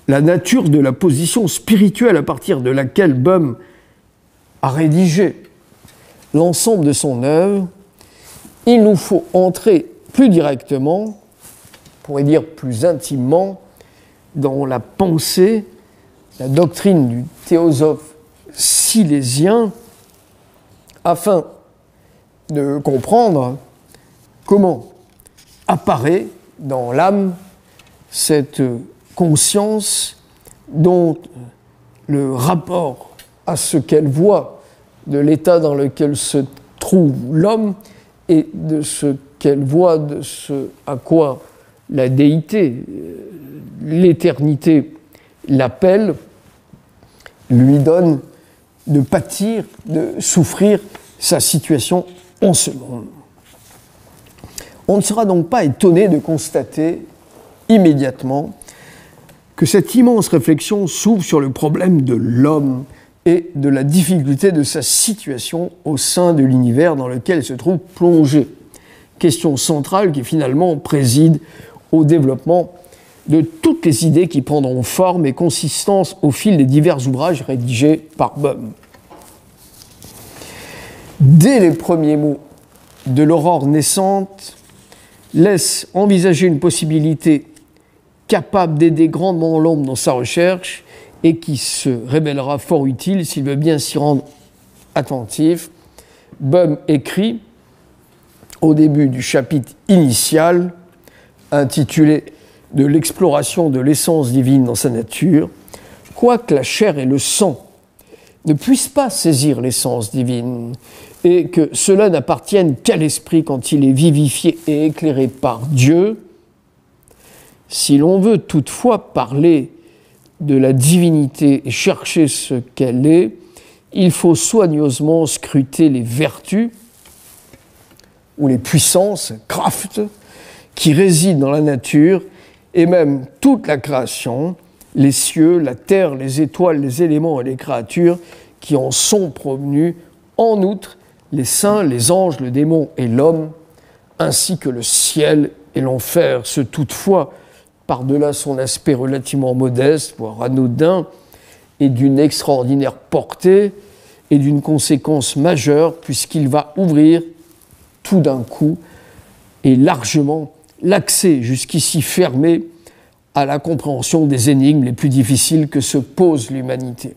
la nature de la position spirituelle à partir de laquelle Boehm a rédigé l'ensemble de son œuvre, il nous faut entrer plus directement, on pourrait dire plus intimement, dans la pensée, la doctrine du théosophe silésien, afin de comprendre comment apparaît dans l'âme cette conscience dont le rapport à ce qu'elle voit de l'état dans lequel se trouve l'homme et de ce qu'elle voit de ce à quoi la déité, l'éternité l'appelle, lui donne de pâtir, de souffrir sa situation en ce monde. On ne sera donc pas étonné de constater immédiatement que cette immense réflexion s'ouvre sur le problème de l'homme et de la difficulté de sa situation au sein de l'univers dans lequel il se trouve plongé. Question centrale qui finalement préside au développement de toutes les idées qui prendront forme et consistance au fil des divers ouvrages rédigés par Boehm. Dès les premiers mots de l'aurore naissante, laisse envisager une possibilité capable d'aider grandement l'homme dans sa recherche et qui se révélera fort utile s'il veut bien s'y rendre attentif. Boehm écrit au début du chapitre initial, intitulé « De l'exploration de l'essence divine dans sa nature », quoique la chair et le sang ne puissent pas saisir l'essence divine et que cela n'appartienne qu'à l'esprit quand il est vivifié et éclairé par Dieu, si l'on veut toutefois parler de la divinité et chercher ce qu'elle est, il faut soigneusement scruter les vertus ou les puissances, Kraft, qui résident dans la nature et même toute la création, les cieux, la terre, les étoiles, les éléments et les créatures qui en sont provenus, en outre les saints, les anges, le démon et l'homme, ainsi que le ciel et l'enfer, ce toutefois, par-delà son aspect relativement modeste, voire anodin, et d'une extraordinaire portée et d'une conséquence majeure, puisqu'il va ouvrir tout d'un coup et largement l'accès jusqu'ici fermé à la compréhension des énigmes les plus difficiles que se pose l'humanité.